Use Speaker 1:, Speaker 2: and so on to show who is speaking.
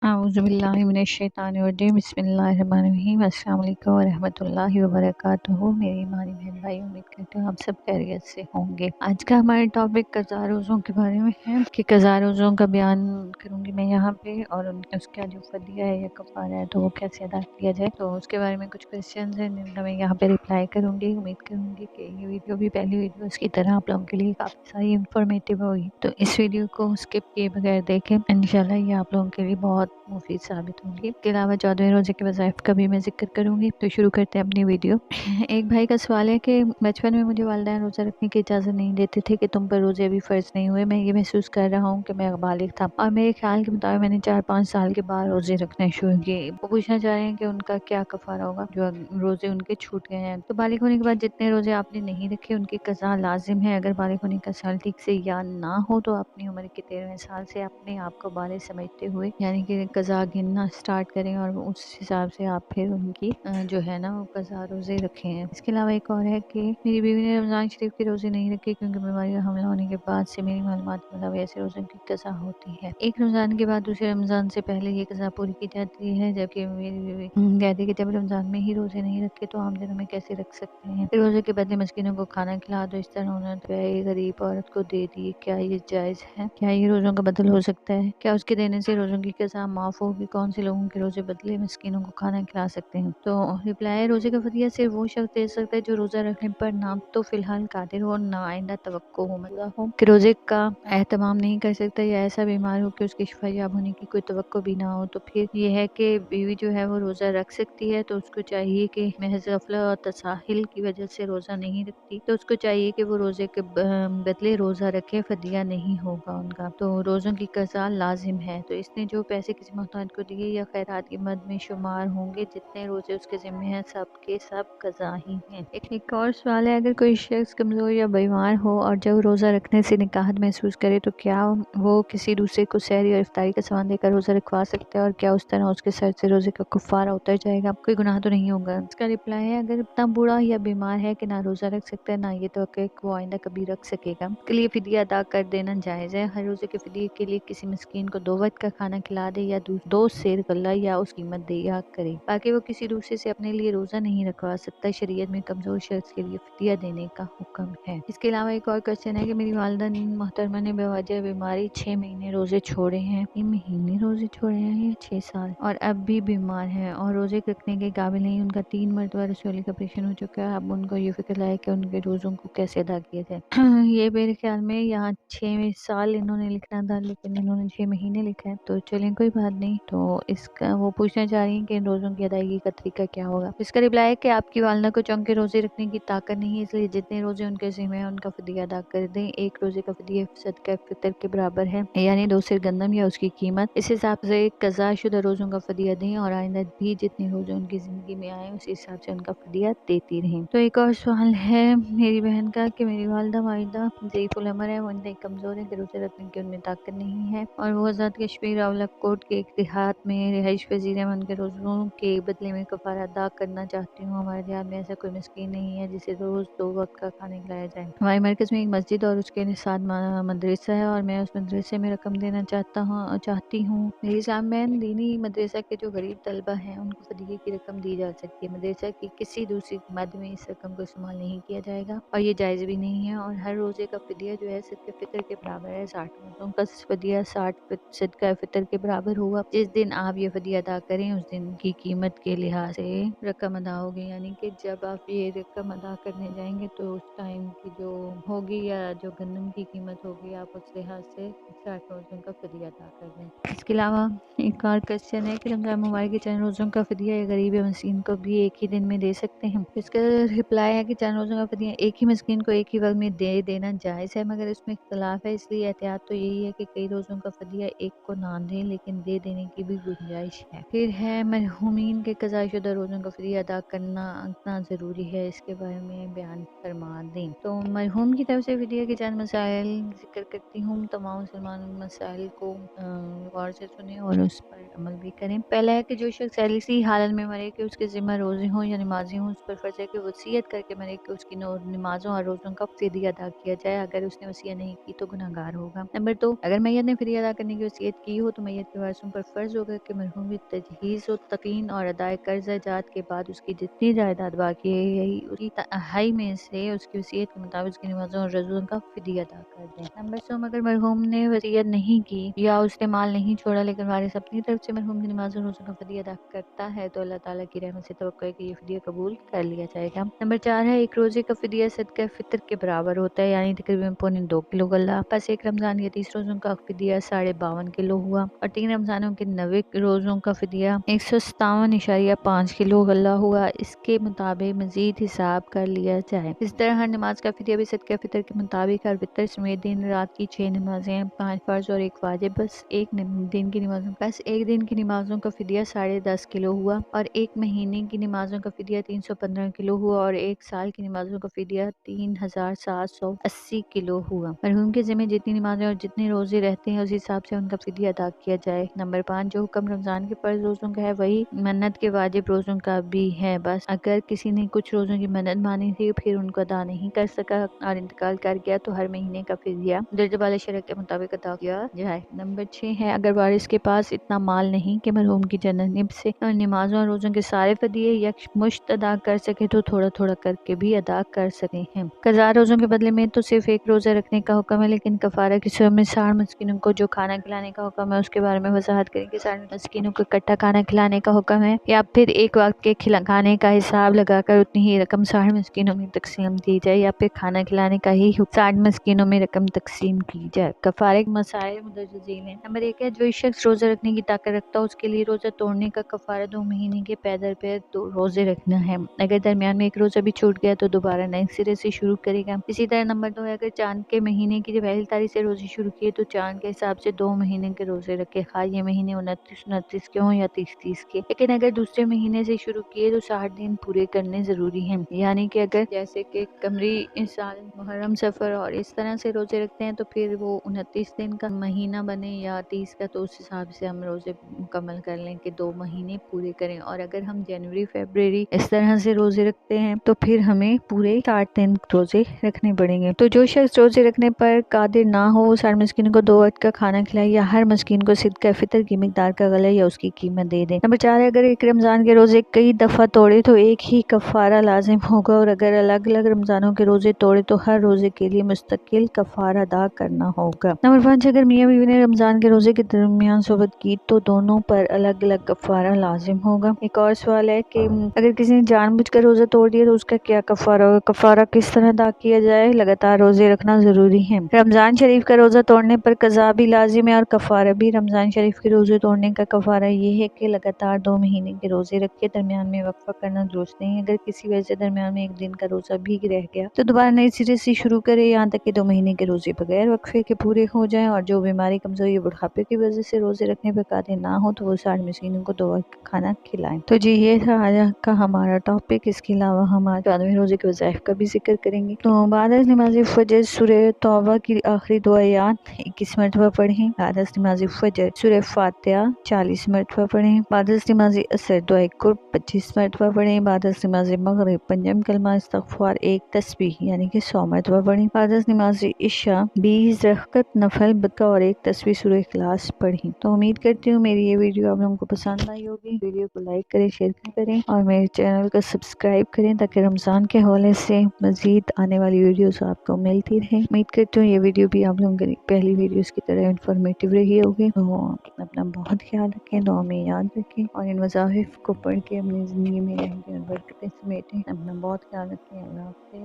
Speaker 1: اعوذ باللہ من الشیطان الرجیم بسم اللہ الرحمن الرحیم السلام علیکم ورحمۃ اللہ وبرکاتہ۔ میری ایمانی بہن بھائی، امید کرتے ہوں آپ سب خیریت سے ہوں گے۔ آج کا ہمارا ٹاپک قضا روزوں کے بارے میں ہے کہ قضا روزوں کا بیان کروں گی میں یہاں پہ، اور اس کا جو فدیہ ہے یا کفارہ ہے تو وہ کیسے ادا کیا جائے، تو اس کے بارے میں کچھ کویسچنز ہیں جن کا میں یہاں پہ رپلائی کروں گی۔ امید کروں گی کہ یہ ویڈیو بھی پہلی ویڈیوز کی طرح آپ لوگوں کے لیے کافی ساری انفارمیٹیو ہوگی، تو اس ویڈیو کو اسکپ کیے بغیر دیکھیں، انشاءاللہ یہ آپ لوگوں کے لیے بہت مفید ثابت ہوں گی۔ اس کے علاوہ 14ویں روزے کے وظائف کا بھی میں ذکر کروں گی۔ تو شروع کرتے ہیں اپنی ویڈیو۔ ایک بھائی کا سوال ہے کہ بچپن میں مجھے والدین روزہ رکھنے کی اجازت نہیں دیتے تھے کہ تم پر روزے ابھی فرض نہیں ہوئے، میں یہ محسوس کر رہا ہوں کہ میں بالغ تھا اور میرے خیال کے مطابق میں نے 4-5 سال کے بعد روزے رکھنے شروع کیے۔ وہ پوچھنا چاہ رہے ہیں کہ ان کا کیا کفارہ ہوگا جو روزے ان کے چھوٹ گئے ہیں۔ تو بالغ ہونے کے بعد جتنے روزے آپ نے نہیں رکھے ان کی قضا لازم ہے۔ اگر بالغ ہونے کا سال ٹھیک سے یاد نہ ہو تو اپنی عمر کے 13ویں سال سے اپنے آپ کو بالغ سمجھتے ہوئے یعنی کہ قضا گننا سٹارٹ کریں، اور اس حساب سے آپ پھر ان کی جو ہے نا وہ قضا روزے رکھیں ہیں۔ اس کے علاوہ ایک اور ہے کہ میری بیوی نے رمضان شریف کے روزے نہیں رکھے کیونکہ بیماری کا حملہ ہونے کے بعد سے میری معلومات کے مطابق ایسے روزوں کی قضا ہوتی ہے۔ ایک رمضان کے بعد دوسرے رمضان سے پہلے یہ قضا پوری کی جاتی ہے، جبکہ میری بیوی کہتی ہے کہ جب رمضان میں ہی روزے نہیں رکھے تو عام دنوں میں کیسے رکھ سکتے ہیں، پھر روزے کے بدلے مسکینوں کو کھانا کھلا دو، اس طرح انہوں نے غریب عورت کو دے دی، کیا یہ جائز ہے؟ کیا یہ روزوں کا بدل ہو سکتا ہے؟ کیا اس کے دینے سے روزوں کی قضا معاف ہوگی؟ کون سے لوگوں کے روزے بدلے مسکینوں کو کھانا کھلا سکتے ہیں؟ تو رپلائی، روزے کا فدیہ صرف وہ شخص دے سکتا ہے جو روزہ رکھنے پر نہ تو فی الحال قادر ہو، نہ آئندہ توقع ہو کہ روزے کا اہتمام نہیں کر سکتا، یا ایسا بیمار ہو کہ اس کے شفا یاب ہونے کی کوئی توقع بھی نہ ہو۔ تو پھر یہ ہے کہ بیوی جو ہے وہ روزہ رکھ سکتی ہے، تو اس کو چاہیے کہ محض غفلت اور تساہل کی وجہ سے روزہ نہیں رکھتی تو اس کو چاہیے کہ وہ روزے کے بدلے روزہ رکھے، فدیہ نہیں ہوگا ان کا، تو روزوں کی قضا لازم ہے۔ تو اس نے جو پیسے کسی محتاج کو دیے یا خیرات کی مد میں شمار ہوں گے، جتنے روزے اس کے ذمہ ہیں سب کے سب قضا ہی ہیں۔ ایک اور سوال ہے، اگر کوئی شخص کمزور یا بیمار ہو اور جب روزہ رکھنے سے نکاہت محسوس کرے تو کیا وہ کسی دوسرے کو سحری اور افطاری کا سامان دے کر روزہ رکھوا سکتا ہے، اور کیا اس طرح اس کے سر سے روزے کا کفارہ اتر جائے گا؟ کوئی گناہ تو نہیں ہوگا؟ اس کا رپلائی ہے، اگر اتنا بوڑھا یا بیمار ہے کہ نہ روزہ رکھ سکتا ہے نہ یہ توقع ہے کہ وہ آئندہ کبھی رکھ سکے گا، اس کے لیے فدیہ ادا کر دینا جائز ہے۔ ہر روزے کے فدیے کے لیے کسی مسکین کو 2 وقت کا کھانا کھلا دے یا 2 سیر غلہ یا اس قیمت دیا کرے، باقی وہ کسی دوسرے سے اپنے لیے روزہ نہیں رکھوا سکتا۔ شریعت میں کمزور شخص کے لیے فدیہ دینے کا حکم ہے۔ اس کے علاوہ ایک اور کوشچن ہے کہ میری والدہ محترمہ نے بوجہ بیماری 6 مہینے روزے چھوڑے ہیں، 3 مہینے روزے چھوڑے ہیں یا 6 سال، اور اب بھی بیمار ہیں اور روزے رکھنے کے قابل نہیں، ان کا 3 مرتبہ رسولی کا آپریشن ہو چکا ہے، اب ان کو یہ فکر ہے کہ ان کے روزوں کو کیسے ادا کیا جائے۔ یہ میرے خیال میں یہاں 6 سال انہوں نے لکھنا تھا لیکن انہوں نے 6 مہینے لکھا ہے، تو چلیں کوئی بات نہیں۔ تو اس کا وہ پوچھنا چاہ رہی ہیں کہ ان روزوں کی ادائیگی کا طریقہ کیا ہوگا۔ اس کا رپلائی ہے کہ آپ کی والدہ کو چونکہ روزے رکھنے کی طاقت نہیں ہے، اس لیے جتنے روزے ان کے ذمہ ہیں ان کا فدیہ ادا کر دیں۔ ایک روزے کا فدیہ صدقہ فطر کے برابر ہے، یعنی 2 سیر گندم یا اس کی قیمت، اس حساب سے قضا شدہ روزوں کا فدیہ دیں، اور آئندہ بھی جتنے روزے ان کی زندگی میں آئے اس حساب سے ان کا فدیہ دیتی رہیں۔ تو ایک اور سوال ہے میری بہن کا کہ میری والدہ ضعیف العمر ہے، وہ انتہائی کمزور ہے کہ روزے رکھنے کی ان میں طاقت نہیں ہے، اور وہ آزاد کشمیر اولک کوٹ کے ایک دیہات میں رہائش پذیر ہے، میں ان کے روزوں کے بدلے میں کفارہ ادا کرنا چاہتی ہوں۔ ہمارے دیہات میں ایسا کوئی مسکین نہیں ہے جسے روز 2 وقت کا کھانا کھلایا جائے۔ ہمارے مرکز میں ایک مسجد اور اس کے ساتھ مدرسہ ہے، اور میں اس مدرسے میں رقم دینا چاہتی ہوں۔ میری اسلام بہن، دینی مدرسہ کے جو غریب طلبہ ہیں ان کو فدیے کی رقم دی جا سکتی ہے، مدرسہ کی کسی دوسری مد میں اس رقم کو استعمال نہیں کیا جائے گا اور یہ جائز بھی نہیں ہے، اور ہر روزے کا فدیہ جو ہے صدقہ فطر کے برابر ہے۔ 60 روزوں کا فدیہ 60 صدقہ فطر کے برابر ہوگا۔ جس دن آپ یہ فدیہ ادا کریں اس دن کی قیمت کے لحاظ سے رقم ادا ہوگی، یعنی کہ جب آپ یہ رقم ادا کرنے جائیں گے تو اس ٹائم کی جو ہوگی یا جو گندم کی قیمت ہوگی آپ اس لحاظ سے 60 روزوں کا فدیہ ادا کر دیں۔ اس کے علاوہ ایک اور کوشچن ہے کہ رمضان مبارک کے چند روزوں کا فدیہ یا غریب یا مسکین کو بھی ایک ہی دن میں دے سکتے ہیں؟ اس کا رپلائی ہے کہ چند روزوں کا فدیہ ایک ہی مسکین کو ایک ہی وقت میں دے دینا جائز ہے، مگر اس میں اختلاف ہے، اس لیے احتیاط تو یہی ہے کہ کئی روزوں کا فدیہ ایک کو نہ دیں لیکن دے دینے کی بھی گنجائش ہے۔ پھر ہے مرحومین کے قضاء شدہ روزوں کا فدیہ ادا کرنا اتنا ضروری ہے، اس کے بارے میں بیان فرما دیں۔ تو مرحوم کی طرف سے فدیہ کے چند مسائل ذکر کرتی ہوں، تمام مسلمان مسائل کو غور سے سنیں اور اس پر عمل بھی کریں۔ پہلا ہے کہ جو شخص ایسی حالت میں مرے کہ اس کے ذمہ روزے ہوں یا نمازی ہوں، اس پر فرض ہے کہ وصیت کر کے مرے کہ اس کی نمازوں اور روزوں کا فدیہ ادا کیا جائے۔ اگر اس نے وصیت نہیں کی تو گناہ گار ہوگا۔ نمبر 2، اگر میت نے فدیہ ادا کرنے کی وصیت کی ہو تو میت کے وارثوں پر فرض ہوگا کہ مرحوم کی تجہیز و تقین اور ادائے قرضہ جات کے بعد اس کی جتنی جائیداد باقی ہے اس کی تہائی میں سے اس کی وصیت کے مطابق اس کی نمازوں اور روزوں کا فدیہ ادا کر دیں۔ نمبر 3، اگر مرحوم نے وصیت نہیں کی یا اس نے مال نہیں چھوڑا لیکن وارث اپنی طرف سے مرحوم کی نماز اور روزوں کا فدیہ ادا کرتا ہے تو اللہ تعالیٰ کی رحمت سے توقع ہے کہ یہ فدیہ قبول کر لیا جائے گا۔ نمبر 4 ہے، ایک روزے کا فدیہ صدقہ فطر کے برابر ہوتا ہے، یعنی تقریباً 2.25 کلو غلہ۔ پس ایک رمضان یا 30 روزوں کا فدیہ 52.5 کلو ہوا اور 3 رمضانوں کے 90 روزوں کا فدیہ 157.5 کلو غلہ ہوا۔ اس کے مطابق مزید حساب کر لیا جائے۔ اس طرح ہر نماز کا فدیہ بھی صدقہ فطر کے مطابق ہر وتر سمیت دن رات کی 6 نمازیں، 5 فرض اور 1 واجب، بس ایک دن کی نمازوں کا فدیہ 10.5 کلو ہوا اور ایک مہینے کی نمازوں کا فدیہ 315 کلو ہوا اور ایک سال کی نمازوں کا فدیہ 3780 کلو ہوا۔ مرحوم کے ذمہ جتنی نمازیں اور جتنے روزے رہتے ہیں اس حساب سے ان کا فدیہ ادا کیا جائے۔ نمبر 5، جو حکم رمضان کے فرض روزوں کا ہے وہی منت کے واجب روزوں کا بھی ہے، بس اگر کسی نے کچھ روزوں کی منت مانی تھی پھر ان کو ادا نہیں کر سکا اور انتقال کر گیا تو ہر مہینے کا فدیہ درجہ بالا شرع کے مطابق ادا کیا جائے۔ نمبر 6 ہے، اگر وارث کے پاس اتنا مال نہیں کہ مرحوم کی جانب سے نمازوں اور روزوں کے سارے فدیے یکمشت ادا کر سکے تو تھوڑا تھوڑا کر کے بھی ادا کر سکتے ہیں۔ قضا روزوں کے بدلے میں تو صرف ایک روزہ رکھنے کا حکم ہے، لیکن کفارہ کی صورت میں 60 مسکینوں کو جو کھانا کھلانے کا حکم ہے اس کے بارے میں وضاحت کریں کہ 60 مسکینوں کو اکٹھا کھانا کھلانے کا حکم ہے یا پھر ایک وقت کے کھانے کا حساب لگا کر اتنی ہی رقم 60 مسکینوں میں تقسیم کی جائے یا پھر کھانا کھلانے کا ہی 60 مسکینوں میں رقم تقسیم کی جائے۔ کفارے کے مسائل مندرجہ ذیل ہیں۔ نمبر 1 ہے، جو شخص روزہ رکھنے کی طاقت رکھتا ہے اس کے لیے روزہ توڑنے کا کفارہ 2 مہینے کے پے در پے روزے رکھنا ہے۔ اگر درمیان میں ایک روزہ بھی چھوٹ گیا تو دوبارہ نئے سرے سے شروع کرے گا۔ اسی طرح نمبر 2 ہے، اگر چاند کے مہینے کی پہلی تاریخ سے روزے شروع کیے تو چاند کے حساب سے 2 مہینے کے روزے رکھے، خواہ یہ مہینے 29 کے ہوں یا 30 کے۔ لیکن اگر دوسرے مہینے سے شروع کیے تو 60 دن پورے کرنے ضروری ہیں، یعنی کہ اگر جیسے کہ قمری سال محرم سفر اور اس طرح سے روزے رکھتے ہیں تو پھر وہ 29 دن کا مہینہ بنے یا 30 کا، تو اس حساب سے ہم روزے مکمل کر لیں کہ 2 مہینے پورے کریں۔ اور اگر ہم جنوری فیبروری اس طرح سے روزے رکھتے ہیں تو پھر ہمیں پورے 60 دن روزے رکھنے پڑیں گے۔ تو جو شخص روزے رکھنے پر قادر نہ ہو وہ 60 مسکینوں کو 2 وقت کا کھانا کھلائے یا ہر مسکین کو صدقہ فطر کی مقدار کا غلہ یا اس کی قیمت دے دے۔ نمبر 4 ہے، اگر ایک رمضان کے روزے کئی دفعہ توڑے تو ایک ہی کفارہ لازم ہوگا، اور اگر الگ الگ رمضانوں کے روزے توڑے تو ہر روزے کے لیے مستقل کفارہ ادا کرنا ہوگا۔ نمبر 5، اگر میاں بیوی نے رمضان کے روزے کے درمیان صحبت کی تو دونوں پر الگ الگ کفارہ لازم ہوگا۔ ایک اور سوال ہے کہ اگر کسی نے جان بوجھ کر روزہ توڑ دیا تو اس کا کیا کفارہ ہوگا؟ کفارہ کس طرح ادا کیا جائے؟ لگاتار روزے رکھنا ضروری ہے۔ رمضان شریف کا روزہ توڑنے پر قضا بھی لازم ہے اور کفارہ بھی۔ رمضان شریف کے روزے توڑنے کا کفارہ یہ ہے کہ لگاتار 2 مہینے کے روزے رکھے، درمیان میں وقفہ کرنا درست نہیں۔ اگر کسی وجہ سے درمیان میں ایک دن کا روزہ بھی رہ گیا تو دوبارہ نئے سرے سے شروع کرے یہاں تک کہ 2 مہینے کے روزے بغیر وقفے کے پورے ہو جائیں، اور جو بیماری، کمزوری یا بڑھاپے کی وجہ سے روزے رکھنے پر قادر نہ ہو تو وہ 60 مسکینوں کو 2 وقت کھانا کھلائیں۔ تو جی یہ تھا آج کا ہمارا ٹاپک۔ اس کے علاوہ ہم آج 12ویں روزے کے وظائف کا بھی ذکر کریں گے۔ تو بعد از نماز فجر سورہ توبہ کی آخری 2 آیات 21 مرتبہ پڑھیں۔ بعد از نماز فجر سورہ فاتحہ 40 مرتبہ پڑھیں۔ بعد از نماز عصر دعائے قرب 25 مرتبہ پڑھیں۔ بعد از نماز مغرب پنجم کلمہ استغفار 1 تسبیح یعنی کہ 100 مرتبہ پڑھیں۔ بعد از نماز عشاء 20 رکعت نفل بدقہ اور 1 تسبیح سورہ اخلاص پڑھیں۔ تو امید کرتی ہوں میری یہ ویڈیو آپ لوگوں کو پسند آئی ہوگی۔ ویڈیو کو لائک کریں، شیئر کریں اور میرے چینل کو سبسکرائب کریں تاکہ رمضان کے حوالے سے مزید آنے والی ویڈیوز آپ کو ملتی رہے۔ امید کرتی ہوں یہ ویڈیو بھی آپ لوگوں کی پہلی ویڈیوز کی طرح انفارمیٹیو رہی ہوگی۔ تو اپنا بہت خیال رکھیں، دعا میں یاد رکھیں اور ان وظائف کو پڑھ کے اپنی زندگی میں برکتیں سمیٹیں۔ اپنا بہت خیال رکھیں۔ اللہ حافظ۔